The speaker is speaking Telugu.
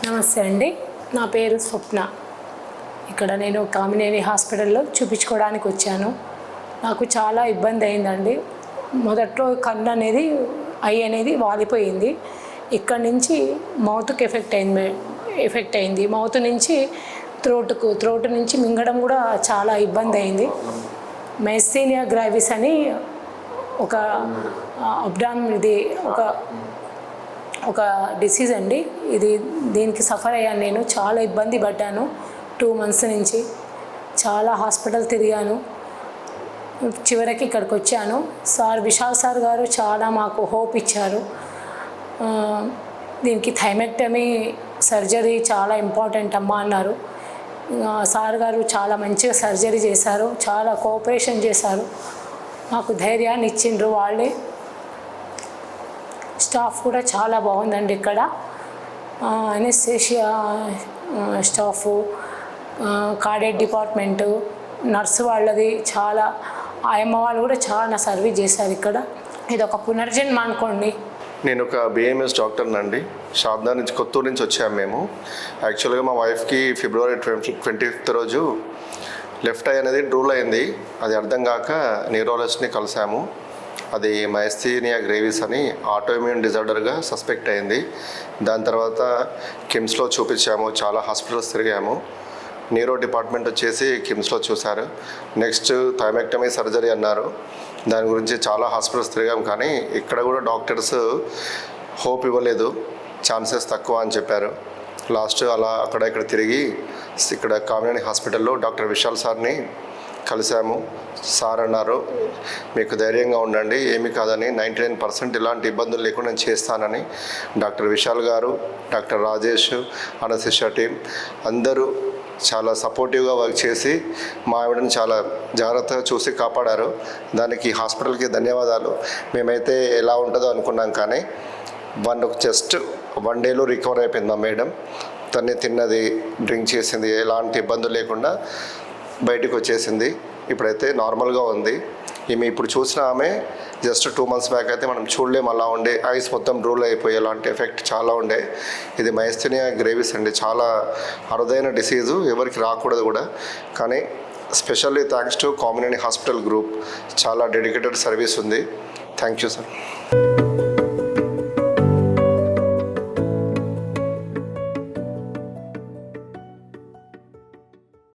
నమస్తే అండి, నా పేరు స్వప్న. ఇక్కడ నేను కామినేని హాస్పిటల్లో చూపించుకోవడానికి వచ్చాను. నాకు చాలా ఇబ్బంది అయిందండి. మొదట్లో కన్ను అనేది ఐ అనేది వాలిపోయింది. ఇక్కడ నుంచి మౌత్కి ఎఫెక్ట్ అయింది. మౌత్ నుంచి త్రోట్ నుంచి మింగడం కూడా చాలా ఇబ్బంది అయింది. మైస్థీనియా గ్రావిస్ అని ఒక ఇది ఒక డిసీజ్ అండి. దీనికి సఫర్ అయ్యాను. నేను చాలా ఇబ్బంది పడ్డాను. 2 months నుంచి చాలా హాస్పిటల్ తిరిగాను. చివరికి ఇక్కడికి వచ్చాను. విశాల్ సార్ గారు చాలా మాకు హోప్ ఇచ్చారు. దీనికి థైమెక్టమీ సర్జరీ చాలా ఇంపార్టెంట్ అమ్మా అన్నారు. సార్ గారు చాలా మంచిగా సర్జరీ చేశారు. చాలా కోఆపరేషన్ చేశారు. మాకు ధైర్యాన్ని ఇచ్చిండ్రు వాళ్ళే. స్టాఫ్ కూడా చాలా బాగుందండి. ఇక్కడ anaesthesia staff, cardiac department, nurse వాళ్ళది చాలా, ఆయమ్మ వాళ్ళు కూడా చాలా సర్వీస్ చేశారు. ఇక్కడ ఇది ఒక పునర్జన్మ అనుకోండి. నేను ఒక బిఎంఎస్ డాక్టర్ని అండి. షాద్దా నుంచి, కొత్తూరు నుంచి వచ్చాము మేము. యాక్చువల్గా మా వైఫ్కి February 25th రోజు లెఫ్ట్ ఐ అనేది డ్రూల్ అయింది. అది అర్థం కాక న్యూరాలజిస్ట్ని కలిసాము. అది మైస్థీనియా గ్రేవిస్ అని ఆటోఇమ్యూన్ డిజార్డర్గా సస్పెక్ట్ అయింది. దాని తర్వాత కిమ్స్లో చూపించాము, చాలా హాస్పిటల్స్ తిరిగాము. న్యూరో డిపార్ట్మెంట్ వచ్చేసి కిమ్స్లో చూశారు. నెక్స్ట్ థైమెక్టమీ సర్జరీ అన్నారు. దాని గురించి చాలా హాస్పిటల్స్ తిరిగాము, కానీ ఇక్కడ కూడా డాక్టర్స్ హోప్ ఇవ్వలేదు, ఛాన్సెస్ తక్కువ అని చెప్పారు. లాస్ట్ అలా అక్కడ ఇక్కడ తిరిగి ఇక్కడ కామినేని హాస్పిటల్లో డాక్టర్ విశాల్ సార్ని కలిసాము. సార్ అన్నారు, మీకు ధైర్యంగా ఉండండి, ఏమి కాదని, 99% ఇలాంటి ఇబ్బందులు లేకుండా నేను చేస్తానని. డాక్టర్ విశాల్ గారు, డాక్టర్ రాజేష్, అనస్థీషియా టీం అందరూ చాలా సపోర్టివ్గా వర్క్ చేసి మా ఆవిడని చాలా జాగ్రత్తగా చూసి కాపాడారు. దానికి హాస్పిటల్కి ధన్యవాదాలు. మేమైతే ఎలా ఉంటుందో అనుకున్నాం, కానీ జస్ట్ 1 dayలో రికవర్ అయిపోయింది మా మేడం. తన్ని తిన్నది, డ్రింక్ చేసింది, ఎలాంటి ఇబ్బందులు లేకుండా బయటకు వచ్చేసింది. ఇప్పుడైతే నార్మల్గా ఉంది. ఈమె ఇప్పుడు చూసిన ఆమె జస్ట్ 2 months బ్యాక్ అయితే మనం చూడలేము. అలా ఉండే ఐస్ మొత్తం రూల్ అయిపోయి అలాంటి ఎఫెక్ట్ చాలా ఉండే. ఇది మైస్థీనియా గ్రేవిస్ అండి, చాలా అరుదైన డిసీజు, ఎవరికి రాకూడదు కూడా. కానీ specially thanks to Kamineni hospital group, చాలా డెడికేటెడ్ సర్వీస్ ఉంది. Thank you sir.